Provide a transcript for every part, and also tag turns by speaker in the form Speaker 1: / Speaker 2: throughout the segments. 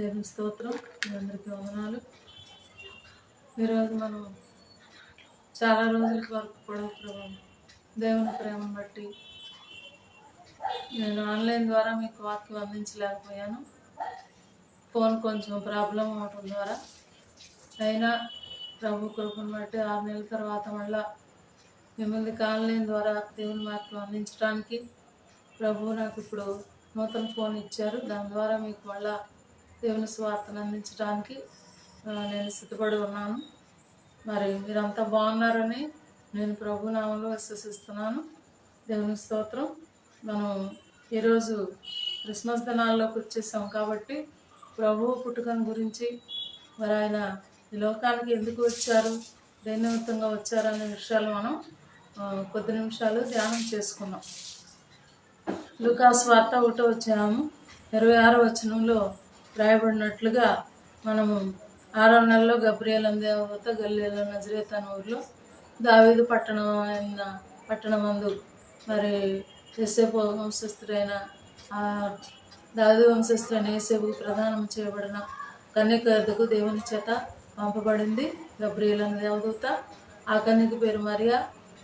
Speaker 1: దేవుని స్తోత్రం. మీ అందరికీ వందనాలు. ఈరోజు మనం చాలా రోజుల వరకు కూడా దేవుని ప్రేమను బట్టి నేను ఆన్లైన్ ద్వారా మీకు వాక్యం అందించలేకపోయాను. ఫోన్ కొంచెం ప్రాబ్లం అవటం ద్వారా అయినా ప్రభు కృపను బట్టి 6 నెలల తర్వాత మళ్ళా మిమ్మల్ని ఆన్లైన్ ద్వారా దేవుని వాక్యం అందించడానికి ప్రభు నాకు ఇప్పుడు నూతన ఫోన్ ఇచ్చారు. దాని ద్వారా మీకు మళ్ళా దేవుని స్వార్థను అందించడానికి నేను సిద్ధపడి ఉన్నాను. మరి మీరంతా బాగున్నారని నేను ప్రభు నామంలో విశ్వసిస్తున్నాను. దేవుని స్తోత్రం. మనం ఈరోజు క్రిస్మస్ దినాల్లోకి వచ్చేసాం కాబట్టి ప్రభు పుట్టుకను గురించి, మరి ఆయన ఈ లోకానికి ఎందుకు వచ్చారు, దేని నిమిత్తంగా వచ్చారు అనే విషయాలు మనం కొద్ది నిమిషాలు ధ్యానం చేసుకున్నాం. లూకా సువార్త 1వ అధ్యాయం 26వ వచనంలో రాయబడినట్లుగా మనము 6వ నెలలో గబ్రియల్ అనే దేవత గలిలయలో నజరేతు అనే ఊరిలో దావీదు పట్టణమందు మరి యోసేపు వంశస్థుడైన దావీదు వంశస్థుడైన యోసేపు ప్రదానం చేయబడిన కన్యక వద్దకు దేవుని చేత పంపబడింది గబ్రియల్ అనే దేవదూత. ఆ కన్యక పేరు మరియా.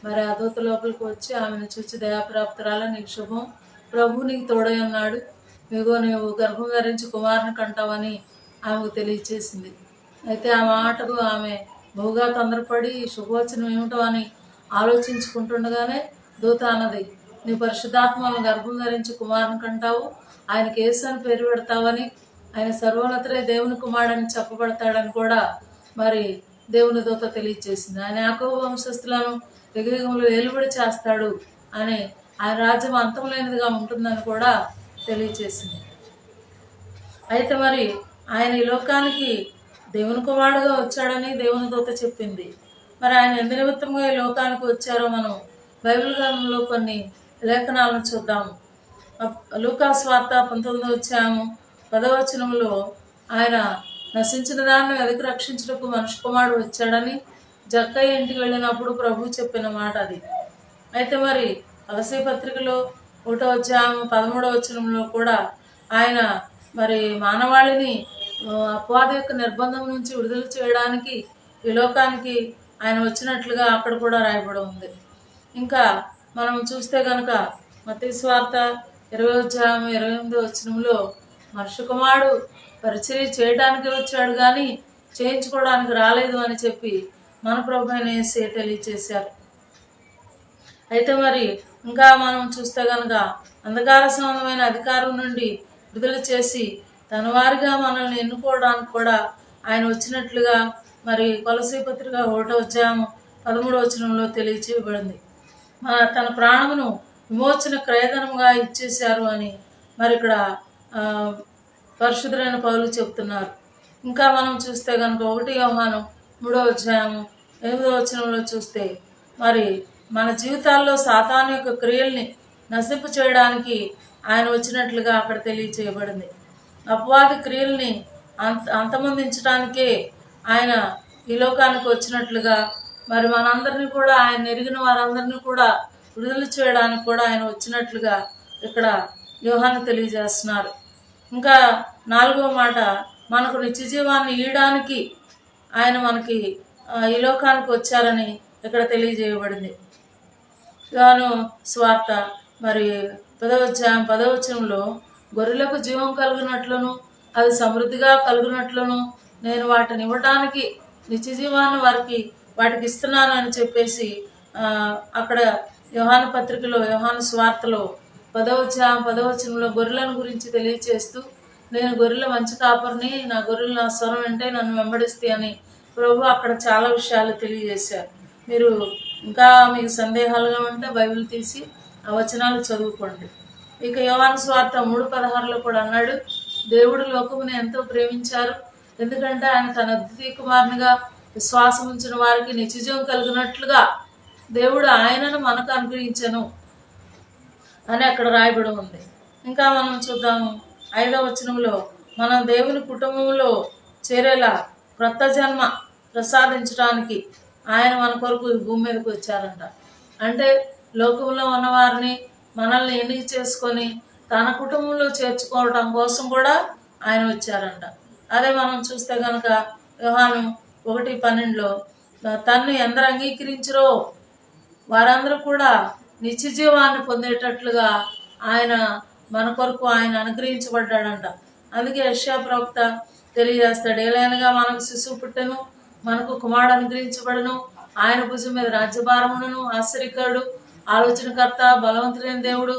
Speaker 1: మరి ఆ దూత లోపలికి వచ్చి ఆమెను చూచి, దయాప్రాప్తురాలా, నీకు శుభం, ప్రభు నీకు తోడై ఉన్నాడు, ఇదిగో నీవు గర్భం ధరించి కుమారుని కంటావని ఆమెకు తెలియచేసింది. అయితే ఆ మాటకు ఆమె బహుగా తొందరపడి శుభవచనం ఏమిటో అని ఆలోచించుకుంటుండగానే దూత అన్నది, నీ పరిశుద్ధాత్మ గర్భం ధరించి కుమారుని కంటావు, ఆయనకి యేసు అని పేరు పెడతావని, ఆయన సర్వోన్నతుడే దేవుని కుమారుడని చెప్పబడతాడని కూడా మరి దేవుని దూత తెలియచేసింది. ఆయన యాకోబు వంశస్థులను యుగయుగములు ఏలుబడి చేస్తాడు అని, ఆయన రాజ్యం అంతం లేనిదిగా ఉంటుందని కూడా తెలియచేసింది. అయితే మరి ఆయన ఈ లోకానికి దేవుని కుమారుడుగా వచ్చాడని దేవుని దూత చెప్పింది. మరి ఆయన ఎందు నిమిత్తంగా ఈ లోకానికి వచ్చారో మనం బైబిల్ గ్రంథంలో కొన్ని లేఖనాలను చూద్దాము. లూకా సువార్త 19వ అధ్యాయం 10వ వచనంలో ఆయన నశించిన దాన్ని వెతికి రక్షించుటకు మనిషి కుమారుడు వచ్చాడని జక్కయ్య ఇంటికి వెళ్ళినప్పుడు ప్రభు చెప్పిన మాట అది. అయితే మరి కొలస్సీ పత్రికలో 1వ అధ్యాయం 13వ వచనంలో కూడా ఆయన మరి మానవాళిని అపవాది యొక్క నిర్బంధం నుంచి విడుదల చేయడానికి ఈ లోకానికి ఆయన వచ్చినట్లుగా అక్కడ కూడా రాయబడి ఉంది. ఇంకా మనం చూస్తే కనుక మత్తయి సువార్త 20వ అధ్యాయం 28వ వచనంలో మనిషి కుమారుడు పరిచర్య చేయడానికి వచ్చాడు కానీ చేయించుకోవడానికి రాలేదు అని చెప్పి మన ప్రభు అయిన యేసే తెలియచేశారు. అయితే మరి ఇంకా మనం చూస్తే కనుక అంధకార సంబంధమైన అధికారం నుండి విడుదల చేసి తన వారిగా మనల్ని ఎన్నుకోవడానికి కూడా ఆయన వచ్చినట్లుగా మరి కొలస్సీ పత్రిక 1వ అధ్యాయం 13వ వచనంలో తెలియచేయబడింది. తన ప్రాణమును విమోచన క్రయధనముగా ఇచ్చేశారు అని మరి ఇక్కడ పరిశుద్ధులైన పౌలు చెప్తున్నారు. ఇంకా మనం చూస్తే కనుక 1 యోహాను 3వ అధ్యాయం 8వ వచనంలో చూస్తే మరి మన జీవితాల్లో సాతాను యొక్క క్రియల్ని నశింప చేయడానికి ఆయన వచ్చినట్లుగా అక్కడ తెలియచేయబడింది. అపవాది క్రియల్ని అంతమొందించడానికే ఆయన ఈ లోకానికి వచ్చినట్లుగా మరి మనందరినీ కూడా ఆయన ఎరిగిన వారందరినీ కూడా విడుదల చేయడానికి కూడా ఆయన వచ్చినట్లుగా ఇక్కడ యోహాను తెలియజేస్తున్నారు. ఇంకా 4వ మాట, మనకు నిత్య జీవాన్ని ఇయ్యడానికి ఆయన మనకి ఈ లోకానికి వచ్చారని ఇక్కడ తెలియజేయబడింది. యోహాను సువార్త మరి 10వ అధ్యాయం 10వ వచనంలో, గొర్రెలకు జీవం కలుగునట్లును అది సమృద్ధిగా కలుగునట్లును నేను వాటిని ఇవ్వడానికి నిత్య జీవాన్ని వాటికి ఇస్తున్నాను అని చెప్పేసి అక్కడ యోహాను పత్రికలో యోహాను సువార్తలో 10వ అధ్యాయం 10వ వచనంలో గొర్రెలను గురించి తెలియచేస్తూ, నేను గొర్రెల మంచి కాపరిని, నా గొర్రెలు నా స్వరం అంటే నన్ను వెంబడిస్తాయి అని ప్రభు అక్కడ చాలా విషయాలు తెలియజేశారు. మీరు ఇంకా మీకు సందేహాలుగా ఉంటే బైబిల్ తీసి ఆ వచనాలు చదువుకోండి. ఇక యోహాను సువార్త 3:16లో కూడా అన్నాడు, దేవుడు లోకముని ఎంతో ప్రేమించారు, ఎందుకంటే ఆయన తన అద్వితీయ కుమారునిగా విశ్వాసం ఉంచిన వారికి నిత్యజీవం కలిగినట్లుగా దేవుడు ఆయనను మనకు అనుగ్రహించను అని అక్కడ రాయబడి ఉంది. ఇంకా మనం చూద్దాము 5వ వచనంలో, మనం దేవుని కుటుంబంలో చేరేలా క్రొత్త జన్మ ప్రసాదించడానికి ఆయన మన కొరకు భూమి మీదకి వచ్చారంట. అంటే లోకంలో ఉన్నవారిని మనల్ని ఎన్నిక చేసుకొని తన కుటుంబంలో చేర్చుకోవడం కోసం కూడా ఆయన వచ్చారంట. అదే మనం చూస్తే కనుక యోహాను 1:12 తన్ను ఎందరు అంగీకరించరో వారందరూ కూడా నిత్య జీవాన్ని పొందేటట్లుగా ఆయన మన కొరకు ఆయన అనుగ్రహించబడ్డాడంట. అందుకే యెషయా ప్రవక్త తెలియజేస్తాడు, ఏలైనగా మనకు శిశువు పుట్టెను, మనకు కుమారుడు అనుగ్రహించబడను, ఆయన భుజం మీద రాజ్యభారమును, ఆశ్చర్యకరుడు, ఆలోచనకర్త, బలవంతుడైన దేవుడు,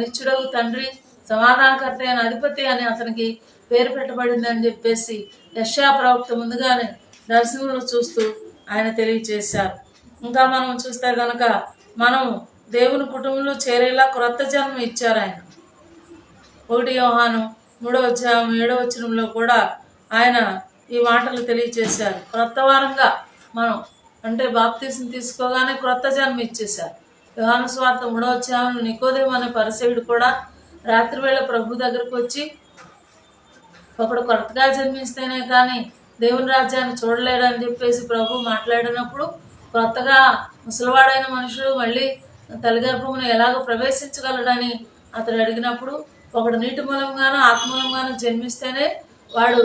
Speaker 1: నిత్యుడగు తండ్రి, సమాధానకర్త అయిన అధిపతి అని అతనికి పేరు పెట్టబడింది అని చెప్పేసి యెషయా ప్రవక్త ముందుగానే దర్శనంలో చూస్తూ ఆయన తెలియజేశారు. ఇంకా మనం చూస్తే కనుక మనం దేవుని కుటుంబంలో చేరేలా క్రొత్త జన్మ ఇచ్చారు ఆయన. 1 యోహాను 3:7 కూడా ఆయన ఈ మాటలు తెలియజేశారు. క్రొత్త వారంగా మనం అంటే బాప్తీసం తీసుకోగానే క్రొత్త జన్మ ఇచ్చేశారు. యోహాను సువార్త 3:7 నికోదేము అనే పరిసయుడు కూడా రాత్రివేళ ప్రభు దగ్గరకు వచ్చి, ఒకడు కొత్తగా జన్మిస్తేనే కానీ దేవుని రాజ్యాన్ని చూడలేడని చెప్పేసి ప్రభు మాట్లాడినప్పుడు, కొత్తగా ముసలివాడైన మనుషుడు మళ్ళీ తల్లిగర్భమును ఎలాగో ప్రవేశించగలడని అతడు అడిగినప్పుడు, ఒకడు నీటి మూలంగానూ ఆత్మూలంగానూ జన్మిస్తేనే వాడు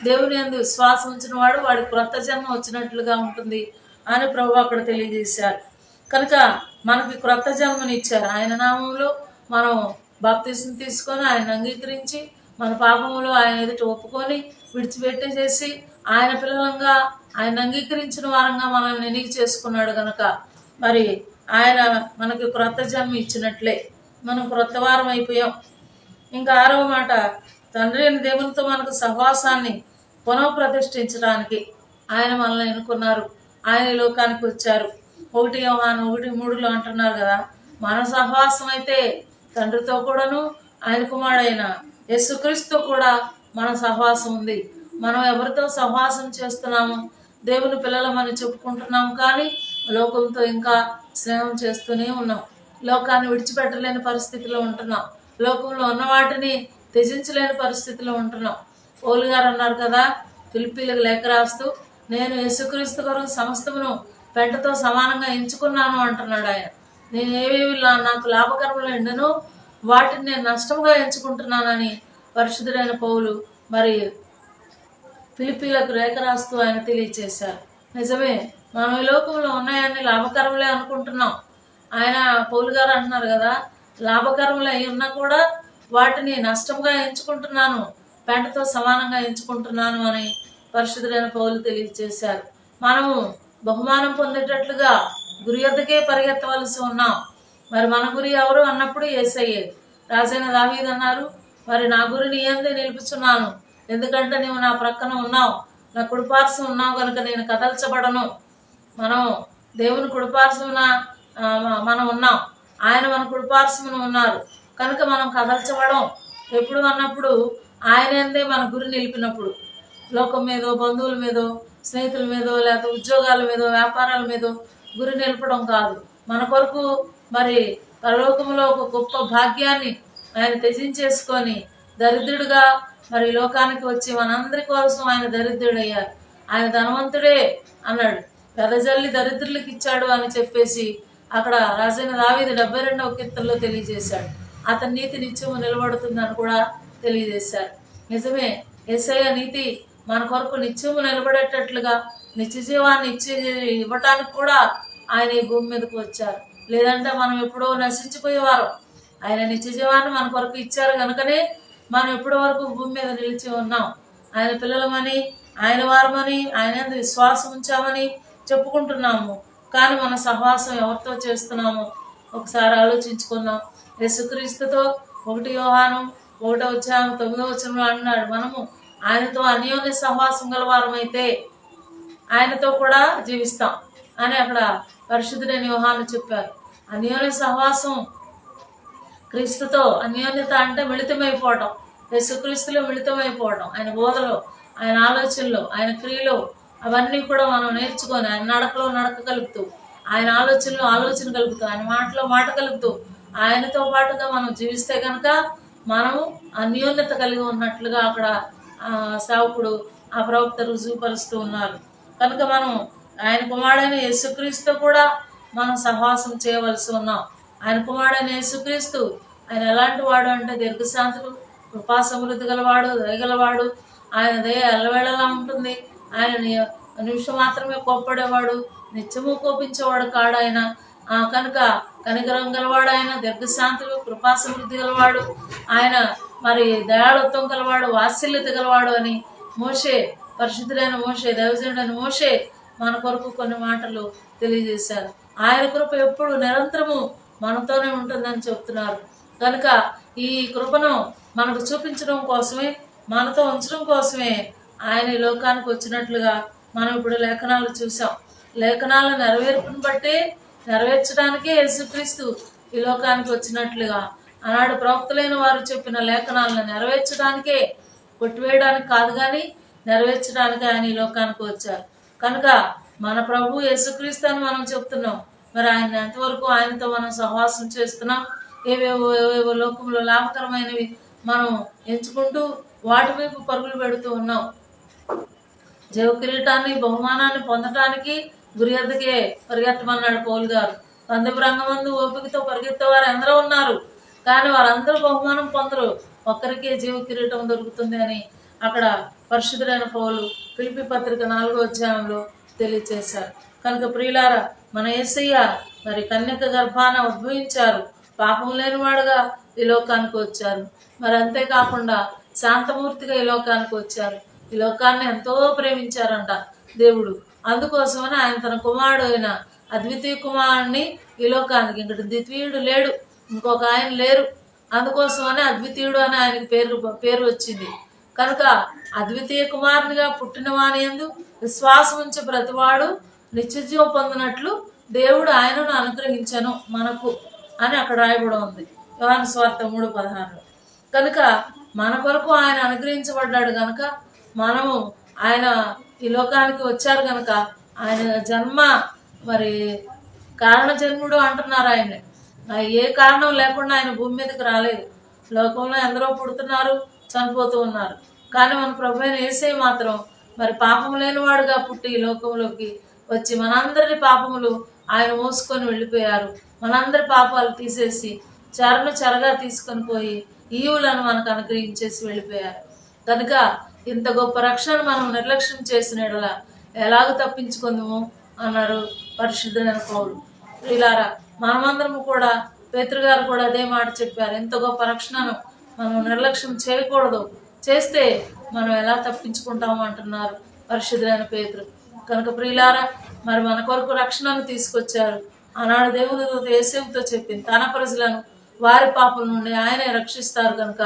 Speaker 1: దేవుని యందు విశ్వాసం ఉంచిన వాడు, వాడికి క్రొత్త జన్మ వచ్చినట్లుగా ఉంటుంది అని ప్రభు అక్కడ తెలియజేశారు. కనుక మనకి క్రొత్త జన్మని ఇచ్చారు. ఆయన నామంలో మనం బాప్తీసం తీసుకొని ఆయన అంగీకరించి మన పాపములు ఆయన ఎదుట ఒప్పుకొని విడిచిపెట్టేసేసి ఆయన పిల్లలంగా ఆయన అంగీకరించిన వారంగా మనల్ని ఎన్నిక చేసుకున్నాడు కనుక మరి ఆయన మనకి క్రొత్త జన్మ ఇచ్చినట్లే మనం క్రొత్త వారం అయిపోయాం. ఇంకా 6వ మాట, తండ్రి అయిన దేవునితో మనకు సహవాసాన్ని పునఃప్రతిష్ఠించడానికి ఆయన మనల్ని ఎన్నుకున్నారు, ఆయన ఈ లోకానికి వచ్చారు. 1 యోహాను 1:3 అంటున్నారు కదా, మన సహవాసం అయితే తండ్రితో కూడాను ఆయన కుమారుడైన యేసుక్రీస్తుతో కూడా మన సహవాసం ఉంది. మనం ఎవరితో సహవాసం చేస్తున్నాము? దేవుని పిల్లలమని చెప్పుకుంటున్నాం, కానీ లోకంతో ఇంకా స్నేహం చేస్తూనే ఉన్నాం. లోకాన్ని విడిచిపెట్టలేని పరిస్థితిలో ఉంటున్నాం. లోకంలో ఉన్న వాటిని త్యజించలేని పరిస్థితిలో ఉంటున్నాం. పౌలు గారు అన్నారు కదా ఫిలిప్పీలకు లేఖ రాస్తూ, నేను యేసుక్రీస్తు కొరకు సమస్తమును పెంటతో సమానంగా ఎంచుకున్నాను అంటున్నాడు ఆయన. నేను ఏవేవి నాకు లాభకరములు ఎండనో వాటిని నేను నష్టంగా ఎంచుకుంటున్నానని పరిశుద్ధుడైన పౌలు మరి ఫిలిప్పీలకు రేఖ రాస్తూ ఆయన తెలియచేశారు. నిజమే, మనం ఈ లోకంలో ఉన్నాయని లాభకరములే అనుకుంటున్నాం. ఆయన పౌలు గారు అంటున్నారు కదా, లాభకరములు అయి ఉన్నా కూడా వాటిని నష్టంగా ఎంచుకుంటున్నాను, పెంటతో సమానంగా ఎంచుకుంటున్నాను అని పరిశుద్ధుడైన పౌలు తెలియజేశారు. మనము బహుమానం పొందేటట్లుగా గురి వద్దకే పరిగెత్తవలసి ఉన్నాం. మరి మన గురి ఎవరు అన్నప్పుడు యేసయ్యే. రాజైన దావీదు అన్నారు, మరి నా గురి నీ యందే నిలుపుచున్నాను, ఎందుకంటే నీవు నా ప్రక్కన ఉన్నావు, నా కుడిపార్శ్వం ఉన్నావు కనుక నేను కదల్చబడను. మనం దేవుని కుడిపార్శ్వమున మనం ఉన్నాం, ఆయన మన కుడిపార్శ్వమున ఉన్నారు కనుక మనం కదల్చబడం. ఎప్పుడు అన్నప్పుడు ఆయన యందే మన గురి నిలిపినప్పుడు. లోకం మీదో, బంధువుల మీదో, స్నేహితుల మీదో, లేకపోతే ఉద్యోగాల మీదో, వ్యాపారాల మీదో గురి నిలపడం కాదు. మన కొరకు మరి పరలోకంలో ఒక గొప్ప భాగ్యాన్ని ఆయన త్యజించేసుకొని దరిద్రుడుగా మరి లోకానికి వచ్చి మనందరి కోసం ఆయన దరిద్రుడయ్యారు. ఆయన ధనవంతుడే అన్నాడు, వెదజల్లి దరిద్రులకు ఇచ్చాడు అని చెప్పేసి అక్కడ రాజైన దావీదు 72వ కీర్తనలో తెలియజేశాడు. అతని నీతి నిత్యము నిలబడుతుందని కూడా తెలియజేశారు. నిజమే, యేసయ్య నీతి మన కొరకు నిత్యము నిలబడేటట్లుగా నిత్య జీవాన్ని ఇవ్వటానికి కూడా ఆయన ఈ భూమి మీదకు వచ్చారు. లేదంటే మనం ఎప్పుడో నశించిపోయేవారు. ఆయన నిత్య జీవాన్ని మన కొరకు ఇచ్చారు కనుకనే మనం ఎప్పటి వరకు భూమి మీద నిలిచి ఉన్నాం. ఆయన పిల్లలమని, ఆయన వారమని, ఆయన విశ్వాసం ఉంచామని చెప్పుకుంటున్నాము. కానీ మన సహవాసం ఎవరితో చేస్తున్నామో ఒకసారి ఆలోచించుకున్నాం. యేసుక్రీస్తుతో 1 యోహాను 1:9 అన్నాడు, మనము ఆయనతో అన్యోన్య సహవాసం గలవారమైతే ఆయనతో కూడా జీవిస్తాం అని అక్కడ పరిశుద్ధుడైన యోహాను చెప్పారు. అన్యోన్య సహవాసం క్రీస్తుతో, అన్యోన్యత అంటే మిళితమైపోవటం, యేసుక్రీస్తులో మిళితమైపోవటం, ఆయన బోధలో, ఆయన ఆలోచనలో, ఆయన క్రియలో అవన్నీ కూడా మనం నేర్చుకొని ఆయన నడకలో నడక కలుపుతూ, ఆయన ఆలోచనలో ఆలోచన కలుపుతూ, ఆయన మాటలో మాట కలుపుతూ ఆయనతో పాటుగా మనం జీవిస్తే కనుక మనము అన్యోన్యత కలిగి ఉన్నట్లుగా అక్కడ సేవకుడు ఆ ప్రవక్త రుజువుపరుస్తూ ఉన్నారు. కనుక మనం ఆయన కుమారుడైన యేసుక్రీస్తు కూడా మనం సహవాసం చేయవలసి ఉన్నాం. ఆయన కుమారుడైన యేసుక్రీస్తు ఆయన ఎలాంటి వాడు అంటే దీర్ఘశాంతుడు, కృపా సమృద్ధి గలవాడు, దయగలవాడు, ఆయన దయ ఎల్లవేళలా ఉంటుంది. ఆయన నిమిషం మాత్రమే కోప్పడేవాడు, నిత్యము కోపించేవాడు కాడు ఆయన. కనుక కనికరం గలవాడు ఆయన, దీర్ఘశాంతులు, కృపాసమృద్ధి గలవాడు ఆయన, మరి దయాళుత్వం గలవాడు, వాత్సల్యత గలవాడు అని మోషే, పరిశుద్ధుడైన మోషే, దైవజనుడైన మోషే మన కొరకు కొన్ని మాటలు తెలియజేశారు. ఆయన కృప ఎప్పుడు నిరంతరము మనతోనే ఉంటుందని చెప్తున్నారు. కనుక ఈ కృపను మనకు చూపించడం కోసమే, మనతో ఉంచడం కోసమే ఆయన ఈ లోకానికి వచ్చినట్లుగా మనం ఇప్పుడు లేఖనాలు చూసాం. లేఖనాల నెరవేర్పును బట్టి నెరవేర్చడానికే యేసుక్రీస్తు ఈ లోకానికి వచ్చినట్లుగా, ఆనాడు ప్రవక్తలైన వారు చెప్పిన లేఖనాలను నెరవేర్చడానికే, కొట్టివేయడానికి కాదు కానీ నెరవేర్చడానికి ఆయన ఈ లోకానికి వచ్చారు. కనుక మన ప్రభు యేసుక్రీస్తు అని మనం చెప్తున్నాం. మరి ఆయన ఎంతవరకు ఆయనతో మనం సహవాసం చేస్తున్నాం? ఏవేవో లోకంలో లాభకరమైనవి మనం ఎంచుకుంటూ వాటి వైపు పరుగులు పెడుతూ ఉన్నాం. జీవ కిరీటాన్ని, బహుమానాన్ని పొందటానికి గురి ఎద్దకే పరిగెత్తమన్నాడు పౌలు గారు. పందెపు రంగమందు ఓపికతో పరిగెత్తేవారు ఎందరో ఉన్నారు, కానీ వారందరూ బహుమానం పొందరు, ఒక్కరికే జీవ కిరీటం దొరుకుతుంది అని అక్కడ పరిశుద్ధుడైన పౌలు ఫిలిప్పీ పత్రిక 4వ అధ్యాయంలో తెలియచేశారు. కనుక ప్రియులారా, మన యేసయ్య మరి కన్యక గర్భాన ఉద్భవించారు, పాపం లేనివాడుగా ఈ లోకానికి వచ్చారు. మరి అంతేకాకుండా శాంతమూర్తిగా ఈ లోకానికి వచ్చారు. ఈ లోకాన్ని ఎంతో ప్రేమించారంట దేవుడు. అందుకోసమని ఆయన తన కుమారుడు అయిన అద్వితీయ కుమారుడిని ఈ లోకానికి, ఇంకటి ద్వితీయుడు లేడు, ఇంకొక ఆయన లేరు, అందుకోసమని అద్వితీయుడు అని ఆయనకి పేరు వచ్చింది. కనుక అద్వితీయ కుమారునిగా పుట్టిన వాని యందు విశ్వాసం ఉంచే ప్రతివాడు నిత్యజీవం పొందినట్లు దేవుడు ఆయనను అనుగ్రహించను మనకు అని అక్కడ రాయబడి ఉంది యోహాను సువార్త 3:16. కనుక మన కొరకు ఆయన అనుగ్రహించబడ్డాడు కనుక, మనము ఆయన ఈ లోకానికి వచ్చారు కనుక, ఆయన జన్మ మరి కారణ జన్ముడు అంటున్నారు. ఆయన ఏ కారణం లేకుండా ఆయన భూమి మీదకి రాలేదు. లోకంలో ఎందరో పుడుతున్నారు, చనిపోతూ ఉన్నారు, కానీ మన ప్రభు అయిన యేసయ్య మాత్రం మరి పాపం లేనివాడుగా పుట్టి ఈ లోకంలోకి వచ్చి మనందరి పాపములు ఆయన మోసుకొని వెళ్ళిపోయారు. మనందరి పాపాలు తీసేసి చెరగా తీసుకొని పోయి ఈవులను మనకు అనుగ్రహించేసి వెళ్ళిపోయారు. కనుక ఇంత గొప్ప రక్షణ మనం నిర్లక్ష్యం చేసిన ఎడల ఎలాగ తప్పించుకుందాము అన్నారు పరిశుద్ధుడైన పౌలు. ఇలారా మనమందరము కూడా, పేతురు గారు కూడా అదే మాట చెప్పారు. ఇంత గొప్ప రక్షణను మనం నిర్లక్ష్యం చేయకూడదు, చేస్తే మనం ఎలా తప్పించుకుంటాము అంటున్నారు పరిశుద్ధుడైన పేతురు. కనుక ప్రియులారా, మరి మన కొరకు రక్షణను తీసుకొచ్చారు. ఆనాడు దేవుని దూత యేసేపుతో చెప్పింది, తన ప్రజలను వారి పాపల నుండి ఆయనే రక్షిస్తారు కనుక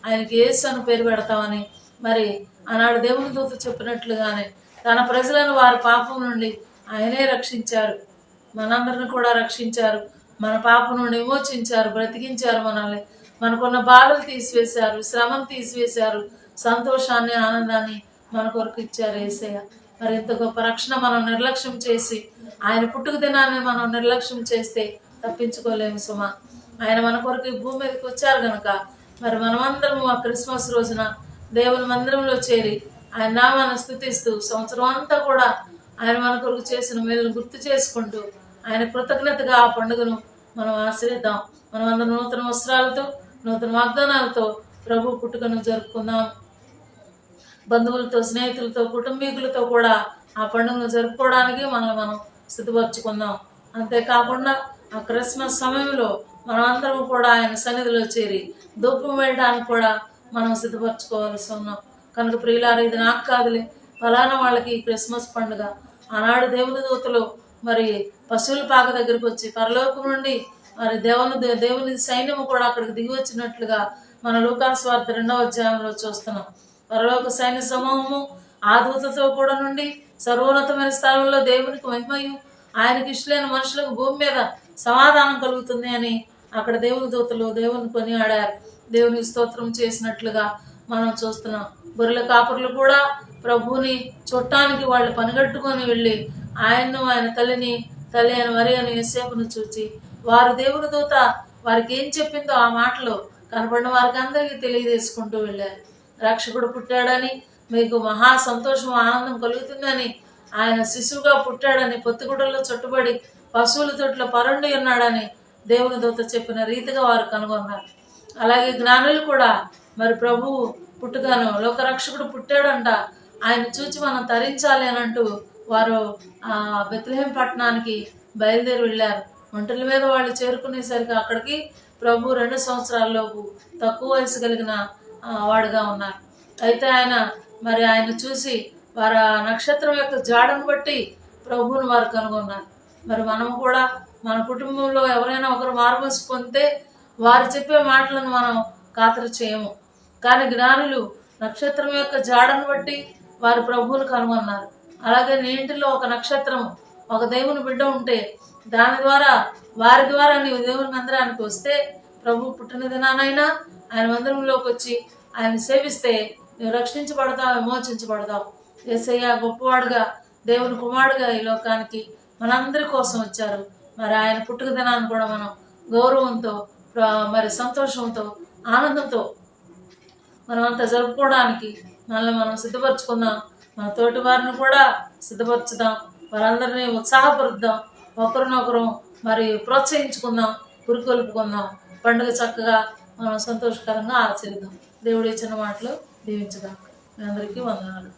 Speaker 1: ఆయనకి యేసు అని పేరు పెడతామని. మరి ఆనాడు దేవుని దూత చెప్పినట్లుగానే తన ప్రజలను వారి పాపం నుండి ఆయనే రక్షించారు, మనందరిని కూడా రక్షించారు, మన పాపం నుండి విమోచించారు, బ్రతికించారు, మనల్ని మనకున్న బాధలు తీసివేశారు, శ్రమను తీసివేశారు, సంతోషాన్ని, ఆనందాన్ని మన కొరకు ఇచ్చారు యేసయ్య. మరి ఇంత గొప్ప రక్షణ మనం నిర్లక్ష్యం చేసి, ఆయన పుట్టుక దినాన్ని మనం నిర్లక్ష్యం చేస్తే తప్పించుకోలేము సుమా. ఆయన మన కొరకు భూమి మీదకి వచ్చారు కనుక మరి మనమందరము ఆ క్రిస్మస్ రోజున దేవుని మందిరంలో చేరి ఆయన నామాన్ని స్తుతిస్తూ సంవత్సరం అంతా కూడా ఆయన మన కొరకు చేసిన మేలును గుర్తు చేసుకుంటూ ఆయన కృతజ్ఞతగా ఆ పండుగను మనం ఆశ్రయిద్దాం. మనం అందరం నూతన వస్త్రాలతో, నూతన వాగ్దానాలతో ప్రభు పుట్టుకను జరుపుకుందాం. బంధువులతో, స్నేహితులతో, కుటుంబీకులతో కూడా ఆ పండుగను జరుపుకోవడానికి మనం సిద్ధపరచుకుందాం. అంతేకాకుండా ఆ క్రిస్మస్ సమయంలో మనం అందరం కూడా ఆయన సన్నిధిలో చేరి ధూపం వేయడానికి కూడా మనం సిద్ధపరచుకోవాల్సి ఉన్నాం. కనుక ప్రియులారా, ఇది నాకు కాదులే, ఫలానా వాళ్ళకి ఈ క్రిస్మస్ పండుగ. ఆనాడు దేవుని దూతలు మరి పశువుల పాక దగ్గరికి వచ్చి పరలోకం నుండి మరి దేవుని సైన్యము కూడా అక్కడికి దిగి వచ్చినట్లుగా మన లూకాసు వార్త 2వ అధ్యాయంలో చూస్తున్నాం. పరలోక సైన్య సమూహము ఆ దూతతో కూడా నుండి సర్వోన్నతమైన స్థలంలో దేవునికి మహిమయు ఆయనకి ఇష్టలైన మనుషులకు భూమి మీద సమాధానం కలుగుతుంది అని అక్కడ దేవుని దూతలు దేవుని కొనియాడారు, దేవునికి స్తోత్రం చేసినట్లుగా మనం చూస్తున్నాం. గొర్రెల కాపరులు కూడా ప్రభువుని చూడటానికి వాళ్ళు పనిగట్టుకొని వెళ్ళి ఆయన్ను, ఆయన తల్లి అయిన మరియను యోసేపును చూచి వారు దేవుని దూత వారికి ఏం చెప్పిందో ఆ మాటలు కనపడిన వారికి అందరికీ తెలియజేసుకుంటూ వెళ్ళారు. రక్షకుడు పుట్టాడని, మీకు మహా సంతోషం, ఆనందం కలుగుతుందని, ఆయన శిశువుగా పుట్టాడని, పొత్తిగుడ్డల్లో చుట్టుబడి పశువుల తొట్లో పరుండి ఉన్నాడని దేవుని దూత చెప్పిన రీతిగా వారు కనుగొన్నారు. అలాగే జ్ఞానులు కూడా మరి ప్రభువు పుట్టుకను లోకరక్షకుడు పుట్టాడంట, ఆయన చూచి మనం తరించాలి అని అంటూ వారు బెత్లెహేం పట్టణానికి బయలుదేరి వెళ్ళారు. ఒంటెల మీద వాళ్ళు చేరుకునేసరికి అక్కడికి ప్రభు 2 సంవత్సరాల్లోపు తక్కువ వయసు కలిగిన వాడుగా ఉన్నారు. అయితే ఆయన చూసి వారు ఆ నక్షత్రం యొక్క జాడను బట్టి ప్రభువును వారు కనుగొన్నారు. మరి మనం కూడా మన కుటుంబంలో ఎవరైనా ఒకరు మారుమనసు పొందితే వారు చెప్పే మాటలను మనం ఖాతరు చేయము. కానీ జ్ఞానులు నక్షత్రం యొక్క జాడను బట్టి వారు ప్రభువును కనుగొన్నారు. అలాగే నీ ఇంటిలో ఒక నక్షత్రం, ఒక దేవుని బిడ్డ ఉంటే వారి ద్వారా నీవు దేవుని మందిరానికి వస్తే, ప్రభు పుట్టిన దినానైనా ఆయన మందిరంలోకి వచ్చి ఆయన సేవిస్తే నువ్వు రక్షించబడతావు, విమోచించబడతావు. యేసయ్య గొప్పవాడుగా, దేవుని కుమారుడుగా ఈ లోకానికి మనందరి కోసం వచ్చారు. మరి ఆయన పుట్టుక దినాన్ని కూడా మనం గౌరవంతో, మరి సంతోషంతో, ఆనందంతో మనమంతా జరుపుకోవడానికి మనల్ని మనం సిద్ధపరచుకుందాం. మన తోటి వారిని కూడా సిద్ధపరచుదాం, వారందరినీ ఉత్సాహపరుద్దాం, ఒకరినొకరు మరి ప్రోత్సహించుకుందాం, పురికొల్పుకుందాం. పండుగ చక్కగా మనం సంతోషకరంగా ఆచరిద్దాం. దేవుడు ఇచ్చిన మాటలు దీవించుదాం. మీ అందరికీ వందనాలు.